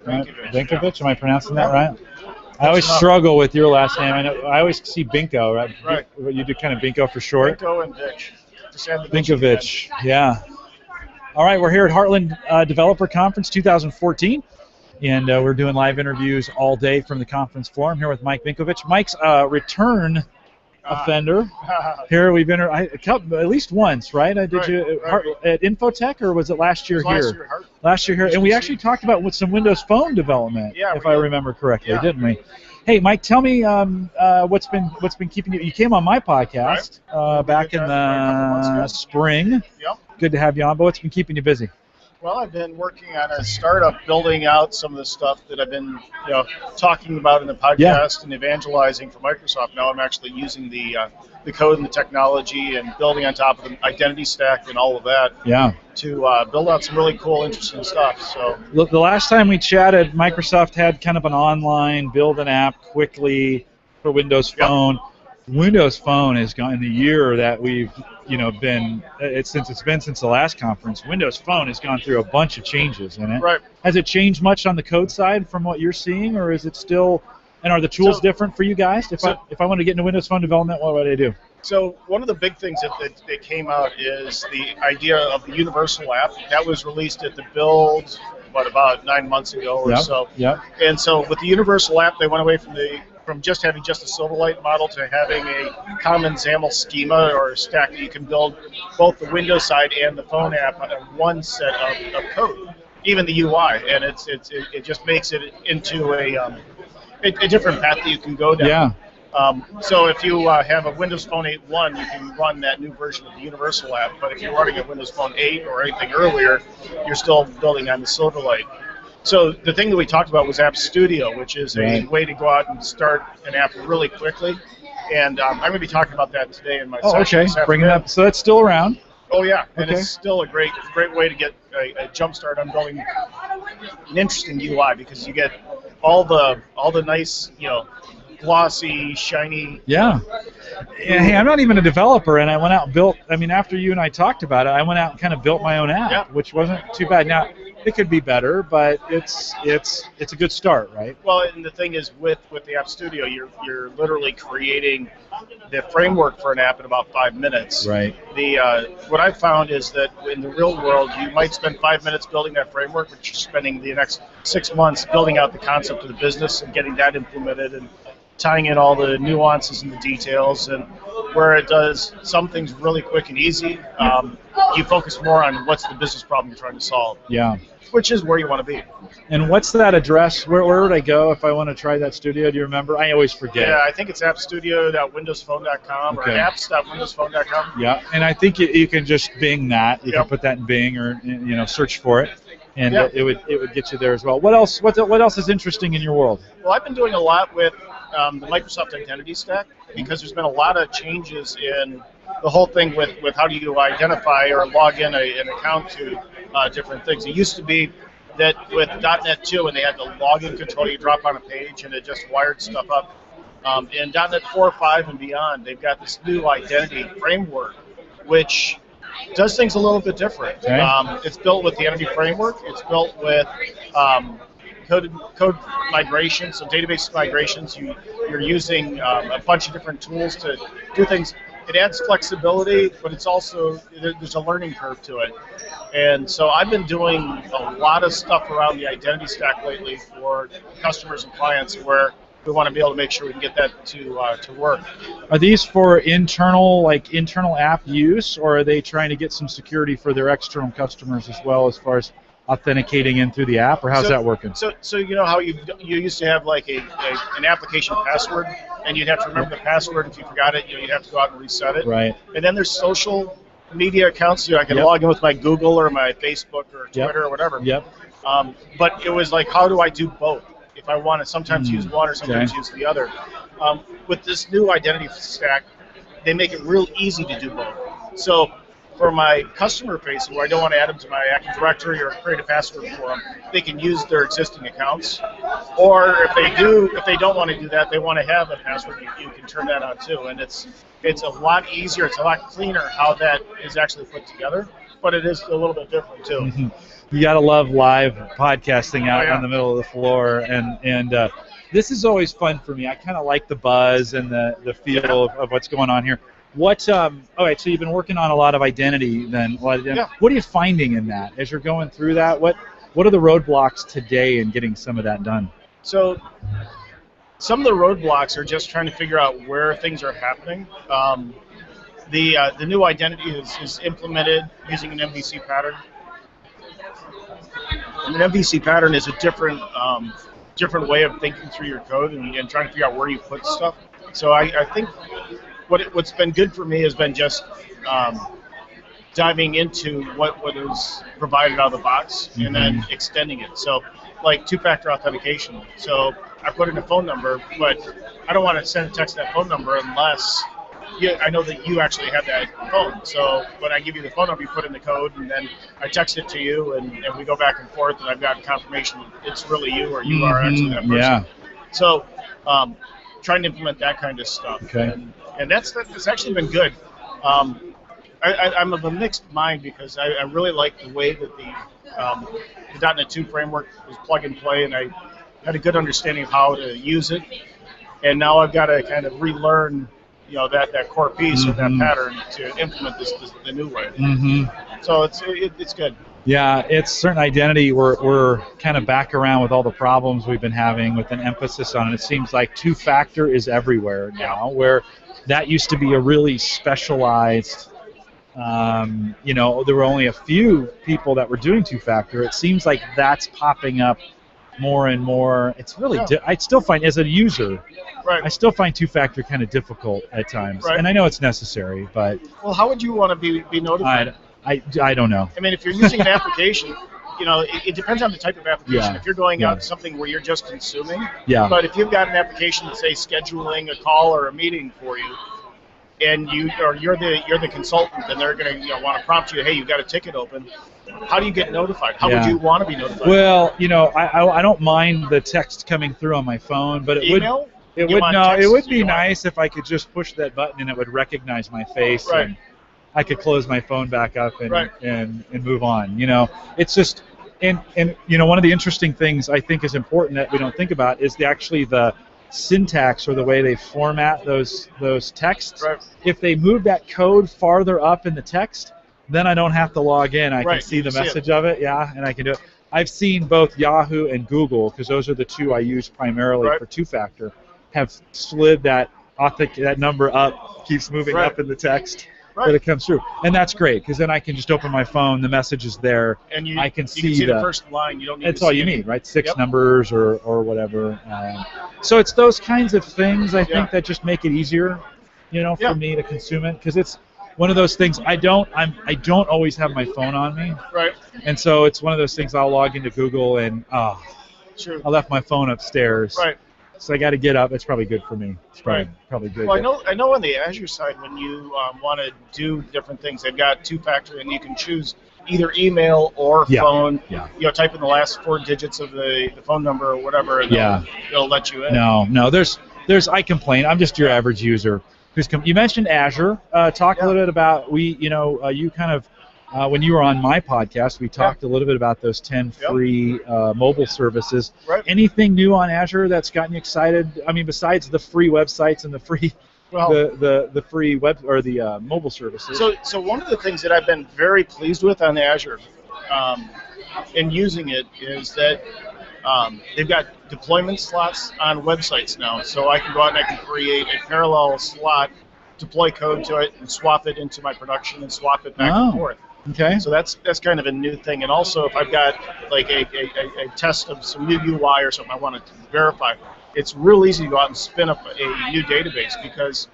Benkovich, am I pronouncing that right? I always struggle with your last name. I always see Binko, right? Right. You do kind of Binko for short. Binko and Vich. Benkovich, yeah. All right, we're here at Heartland Developer Conference 2014, and we're doing live interviews all day from the conference floor. I'm here with Mike Benkovich. Mike's return offender. Here we've been at least once, right? At Infotech, or was it last year here? Last year here, and we actually talked about with some Windows Phone development, if I remember correctly, didn't we? Hey, Mike, tell me what's been keeping you. You came on my podcast back in the spring. Yep. Good to have you on. But what's been keeping you busy? Well, I've been working on a startup, building out some of the stuff that I've been, talking about in the podcast and evangelizing for Microsoft. Now I'm actually using the code and the technology and building on top of the identity stack and all of that. Yeah. To build out some really cool, interesting stuff. So the last time we chatted, Microsoft had kind of an online build an app quickly for Windows Phone. Yep. Windows Phone has gone in the year that we've been since the last conference. Windows Phone has gone through a bunch of changes in it. Right. Has it changed much on the code side from what you're seeing, or is it still? And are the tools different for you guys? If I want to get into Windows Phone development, what would I do? So one of the big things that came out is the idea of the universal app that was released at the Build, about 9 months ago or so. Yep. And so with the universal app, they went away from just having just a Silverlight model to having a common XAML schema or a stack that you can build both the Windows side and the phone app on one set of code, even the UI, and it just makes it into a different path that you can go down. Yeah. So if you have a Windows Phone 8.1, you can run that new version of the Universal app. But if you're running a Windows Phone 8 or anything earlier, you're still building on the Silverlight. So the thing that we talked about was App Studio, which is a way to go out and start an app really quickly. And I'm going to be talking about that today in my session. Okay. Bring it up. So that's still around. Oh yeah, and it's still a great way to get a jump start on building an interesting UI, because you get all the nice, glossy, shiny. Yeah. Hey, I'm not even a developer, and I went out and built. I mean, after you and I talked about it, I went out and kind of built my own app, which wasn't too bad. Now, it could be better, but it's a good start, right? Well, and the thing is, with the App Studio, you're literally creating the framework for an app in about 5 minutes. Right. What I've found is that in the real world, you might spend 5 minutes building that framework, but you're spending the next 6 months building out the concept of the business and getting that implemented and tying in all the nuances and the details. And where it does some things really quick and easy, you focus more on what's the business problem you're trying to solve. Yeah. Which is where you want to be. And what's that address? Where would I go if I want to try that studio? Do you remember? I always forget. Yeah, I think it's appstudio.windowsphone.com or apps.windowsphone.com. Yeah, and I think you can just Bing that. You can put that in Bing or search for it, and it would get you there as well. What else? What else is interesting in your world? Well, I've been doing a lot with the Microsoft Identity Stack, because there's been a lot of changes in the whole thing with how do you identify or log in an account to different things. It used to be that with .NET 2, when they had the login control, you drop on a page and it just wired stuff up. In .NET 4, 5, and beyond, they've got this new identity framework, which does things a little bit different. Okay. It's built with the Entity Framework. It's built with code migration, so database migrations. You're using a bunch of different tools to do things. It adds flexibility, but it's also, there's a learning curve to it. And so I've been doing a lot of stuff around the identity stack lately for customers and clients, where we want to be able to make sure we can get that to work. Are these for internal app use, or are they trying to get some security for their external customers as well, as far as authenticating in through the app, or how's that working? So you know how you used to have like an application password, and you'd have to remember the password. If you forgot it, you'd have to go out and reset it. Right. And then there's social media accounts. I can log in with my Google or my Facebook or Twitter or whatever. Yep. But it was like, how do I do both? If I want to sometimes use one or sometimes use the other. With this new identity stack, they make it real easy to do both. So for my customer facing, where I don't want to add them to my Active Directory or create a password for them, they can use their existing accounts. Or if they don't want to do that, they want to have a password, you can turn that on too. And it's a lot easier, it's a lot cleaner how that is actually put together. but it is a little bit different too. Mm-hmm. You got to love live podcasting out in the middle of the floor, and this is always fun for me. I kind of like the buzz and the feel of what's going on here. What? All right, so you've been working on a lot of identity then. What are you finding in that as you're going through that? What are the roadblocks today in getting some of that done? So some of the roadblocks are just trying to figure out where things are happening. The new identity is implemented using an MVC pattern. And an MVC pattern is a different way of thinking through your code and trying to figure out where you put stuff. So I think what's been good for me has been just diving into what is provided out of the box and then extending it. So like two-factor authentication. So I put in a phone number, but I don't want to send a text to that phone number unless I know that you actually have that phone. So when I give you the phone number, you put in the code, and then I text it to you, and we go back and forth, and I've got confirmation it's really you or you are actually that person. Yeah. So trying to implement that kind of stuff. Okay. And that's actually been good. I'm of a mixed mind because I really like the way that the .NET 2 framework was plug and play, and I had a good understanding of how to use it. And now I've got to kind of relearn, that core piece or that pattern to implement the new way. So it's good. Yeah, it's certain identity. We're kind of back around with all the problems we've been having with an emphasis on it. It seems like two-factor is everywhere now, where that used to be a really specialized. There were only a few people that were doing two-factor. It seems like that's popping up more and more. It's really. I still find as a user. Right. I still find two-factor kind of difficult at times, and I know it's necessary, but. Well, how would you want to be notified? I don't know. I mean, if you're using an application, it depends on the type of application. If you're going out to something where you're just consuming, but if you've got an application that's, say, scheduling a call or a meeting for you, and you're the consultant, and they're going to want to prompt you, hey, you've got a ticket open. How do you get notified? How would you want to be notified? Well, I don't mind the text coming through on my phone, but email? It would be nice if I could just push that button and it would recognize my face and I could close my phone back up and move on. It's just and one of the interesting things I think is important that we don't think about is the syntax or the way they format those texts. Right. If they move that code farther up in the text, then I don't have to log in. I can see the message of it, and I can do it. I've seen both Yahoo and Google, because those are the two I use primarily for two-factor, have slid that number up, keeps moving up in the text that it comes through. And that's great, because then I can just open my phone, the message is there, and I can see, you can see the first line. You don't need that's all you need, right? 6 numbers or whatever. So it's those kinds of things, I think, that just make it easier, for me to consume it, because it's one of those things. I don't always have my phone on me, and so it's one of those things. I'll log into Google and I left my phone upstairs, so I got to get up. It's probably good for me. It's probably good. Well, I know on the Azure side, when you want to do different things, they've got two-factor, and you can choose either email or phone. Type in the last 4 digits of the phone number or whatever, and they'll let you in. No. There's. I complain. I'm just your average user. You mentioned Azure. Talk a little bit about you kind of when you were on my podcast, we talked a little bit about those 10 free mobile services. Anything new on Azure that's gotten you excited? I mean, besides the free websites and the free the free web or the mobile services. So one of the things that I've been very pleased with on Azure in using it is that they've got deployment slots on websites now, so I can go out and I can create a parallel slot, deploy code to it, and swap it into my production and swap it back and forth. Okay. So that's kind of a new thing. And also, if I've got like a test of some new UI or something I want to verify, it's real easy to go out and spin up a new database, because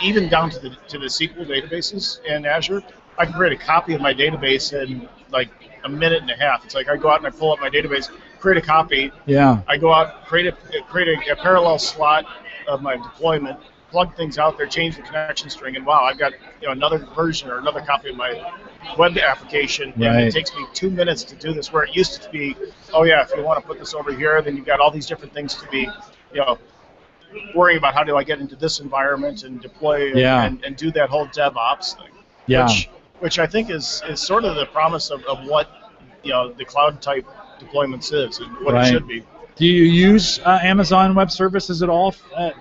even down to the SQL databases in Azure, I can create a copy of my database in like a minute and a half. It's like I go out and I pull up my database, create a copy. I go out, create a parallel slot of my deployment, plug things out there, change the connection string, and wow, I've got another version or another copy of my web application, and it takes me 2 minutes to do this, where it used to be, if you want to put this over here, then you've got all these different things to be, worrying about how do I get into this environment and deploy and do that whole DevOps thing. Which which I think is sort of the promise of what the cloud type deployments is and what it should be. Do you use Amazon Web Services at all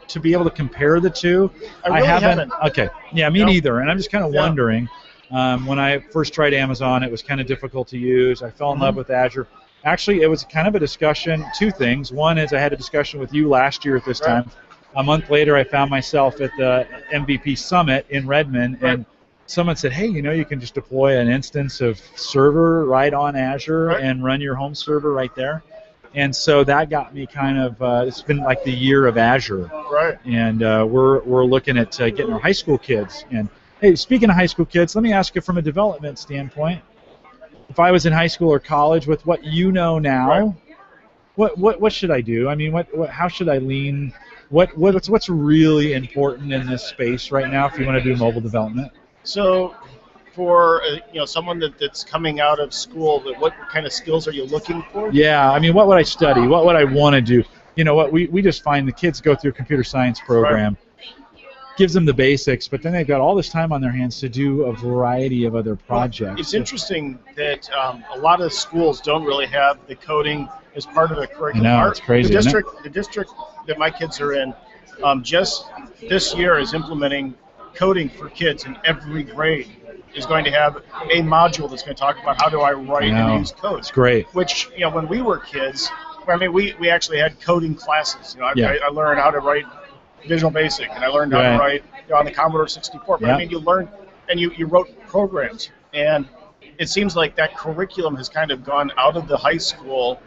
to be able to compare the two? I really haven't. Okay. Yeah, me neither. And I'm just kind of wondering. When I first tried Amazon, it was kind of difficult to use. I fell in love with Azure. Actually, it was kind of a discussion, two things. One is I had a discussion with you last year at this time. A month later, I found myself at the MVP Summit in Redmond, and someone said, hey, you can just deploy an instance of server right on Azure and run your home server right there. And so that got me kind of, it's been like the year of Azure. Right. And we're looking at getting our high school kids. And hey, speaking of high school kids, let me ask you from a development standpoint, if I was in high school or college with what you know now, what should I do? I mean, how should I lean? What's really important in this space right now if you want to do mobile development? So for someone that's coming out of school, what kind of skills are you looking for? Yeah, I mean, what would I study? What would I want to do? We just find the kids go through a computer science program, gives them the basics, but then they've got all this time on their hands to do a variety of other projects. Well, it's interesting that a lot of schools don't really have the coding as part of the curriculum. I know, it's crazy, The district that my kids are in just this year is implementing coding for kids in every grade. Is going to have a module that's going to talk about how do I write and use code. It's great. Which, when we were kids, I mean, we actually had coding classes. I learned how to write Visual Basic, and I learned how to write on the Commodore 64. But I mean, you learned, and you wrote programs. And it seems like that curriculum has kind of gone out of the high school,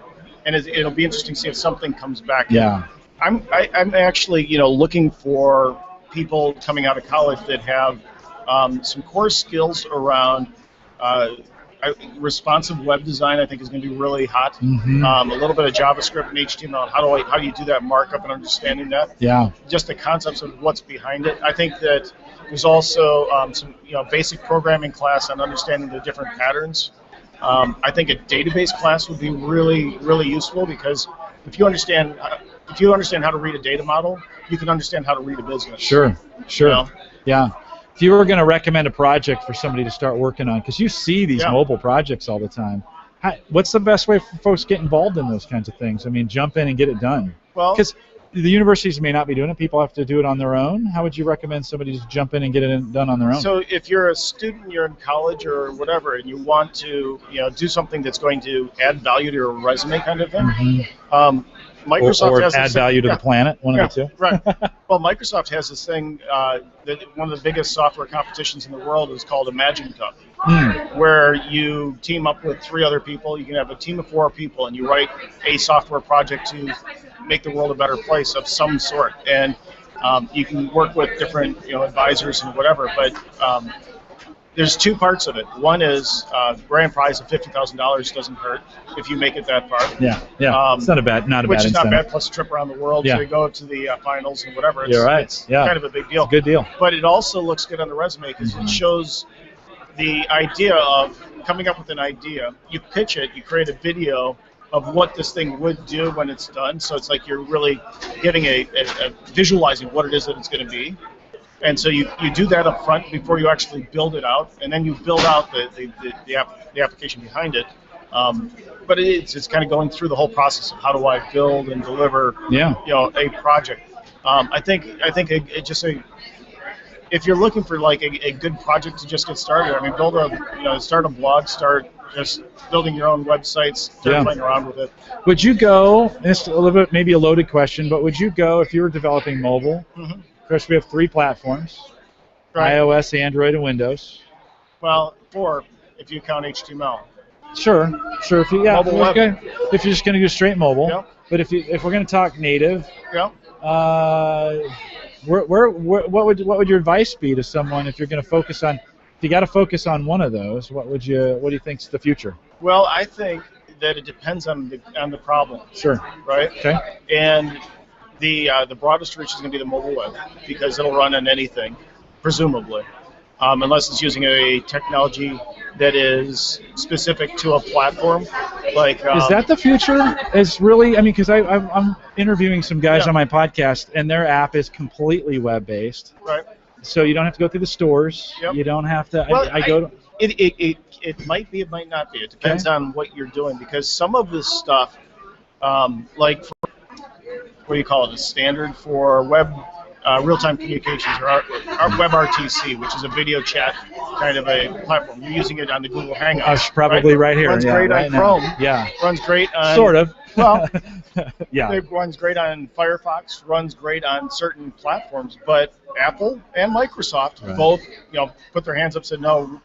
and it'll be interesting to see if something comes back. Yeah. I'm actually, looking for people coming out of college that have some core skills around responsive web design. I think is going to be really hot. A little bit of JavaScript and HTML. How do you do that markup and understanding that? Yeah. Just the concepts of what's behind it. I think that there's also some basic programming class on understanding the different patterns. I think a database class would be really, really useful because if you understand how to read a data model, you can understand how to read a business. Sure. Yeah. If you were going to recommend a project for somebody to start working on, because you see these mobile projects all the time, what's the best way for folks to get involved in those kinds of things? I mean, jump in and get it done. Well, because the universities may not be doing it. People have to do it on their own. How would you recommend somebody to jump in and get it done on their own? So if you're a student, you're in college or whatever, and you want to do something that's going to add value to your resume kind of thing, Microsoft or has add value to the planet, one of the two. Right. Well, Microsoft has this thing that one of the biggest software competitions in the world is called Imagine Cup, where you team up with 3 other people. You can have a team of 4 people, and you write a software project to make the world a better place of some sort. And you can work with different advisors and whatever, but there's 2 parts of it. One is grand prize of $50,000 doesn't hurt if you make it that far. Yeah. It's not a bad incentive. Which is not bad, plus a trip around the world to go to the finals and whatever. It's kind of a big deal. It's a good deal. But it also looks good on the resume because it shows the idea of coming up with an idea. You pitch it, you create a video of what this thing would do when it's done. So it's like you're really getting a visualizing what it is that it's going to be. And so you do that up front before you actually build it out, and then you build out the application behind it. But it's kind of going through the whole process of how do I build and deliver a project. I think if you're looking for like a good project to just get started, I mean, start a blog, start just building your own websites, start playing around with it. Would you go? It's a little bit maybe a loaded question, but would you go if you were developing mobile? Of course, we have 3 platforms, iOS, Android, and Windows. Well, 4 if you count HTML. Sure. If you're just going to do straight mobile, but if we're going to talk native, what would your advice be to someone if you're going to focus on? If you got to focus on one of those, what do you think's the future? Well, I think that it depends on the problem. Sure. Right. Okay. And the broadest reach is going to be the mobile web because it'll run on anything, presumably, unless it's using a technology that is specific to a platform. Like is that the future? Is really? I mean, because I'm interviewing some guys on my podcast, and their app is completely web-based. Right. So you don't have to go through the stores. You don't have to. Well, It might be, it might not be. It depends on what you're doing, because some of this stuff, like for, what do you call it, a standard for web real-time communications, or our WebRTC, which is a video chat kind of a platform. You're using it on the Google Hangouts. Probably right here. Runs great on Chrome. Yeah. Runs great on... Sort of. Well, yeah. It runs great on Firefox, runs great on certain platforms, but Apple and Microsoft both, put their hands up and said, no,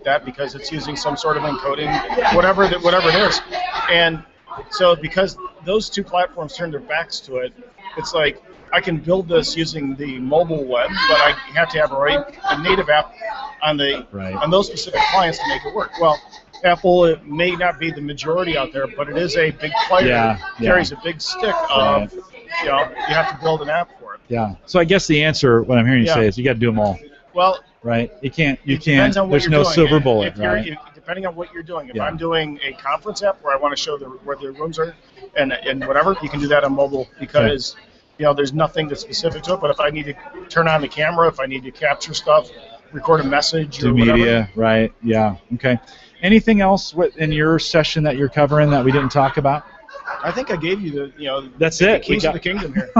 that because it's using some sort of encoding, whatever it is. And so because those two platforms turned their backs to it, it's like, I can build this using the mobile web, but I have to have a native app on on those specific clients to make it work. Well, Apple, it may not be the majority out there, but it is a big player. Carries a big stick of, you have to build an app for it. Yeah. So I guess the answer, what I'm hearing you say, is you got to do them all. Well, right. You can't. There's no silver bullet, right? Depending on what you're doing. If I'm doing a conference app where I want to show where the rooms are and whatever, you can do that on mobile because. There's nothing that's specific to it, but if I need to turn on the camera, if I need to capture stuff, record a message or whatever. Media, right, yeah, okay. Anything else in your session that you're covering that we didn't talk about? I think I gave you That's the it. keys to the kingdom here.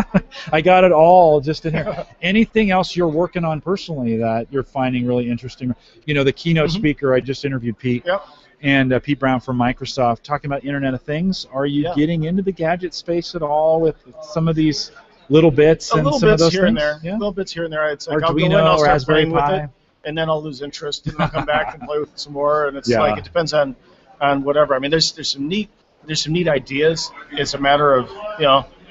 I got it all just in here. Anything else you're working on personally that you're finding really interesting? The keynote speaker, I just interviewed Pete. Yep. And Pete Brown from Microsoft talking about Internet of Things. Are you getting into the gadget space at all with some of these little bits and some of those here things? And there. Little bits here and there. It's like Arduino, I'll go in, I'll start Raspberry playing Pi. with it, and then I'll lose interest, and I'll come back and play with it some more. And it's like it depends on whatever. I mean, there's some neat ideas. It's a matter of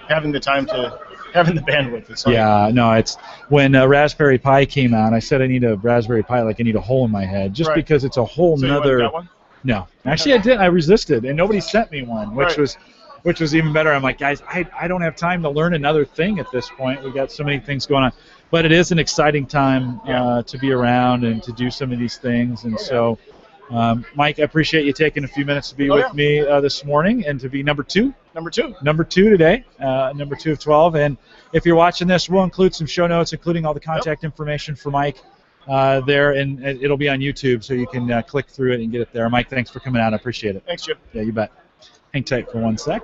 having the time to having the bandwidth. It's like, it's when Raspberry Pi came out. I said I need a Raspberry Pi, like I need a hole in my head, just because it's a whole nother. You got one? No, actually I did. I resisted, and nobody sent me one, which was even better. I'm like, guys, I don't have time to learn another thing at this point. We got so many things going on, but it is an exciting time to be around and to do some of these things. And so, Mike, I appreciate you taking a few minutes to be with me this morning and to be number two today, number 2 of 12. And if you're watching this, we'll include some show notes, including all the contact information for Mike there, and it'll be on YouTube, so you can click through it and get it there. Mike, thanks for coming out. I appreciate it. Thanks, Jim. Yeah, you bet. Hang tight for 1 sec.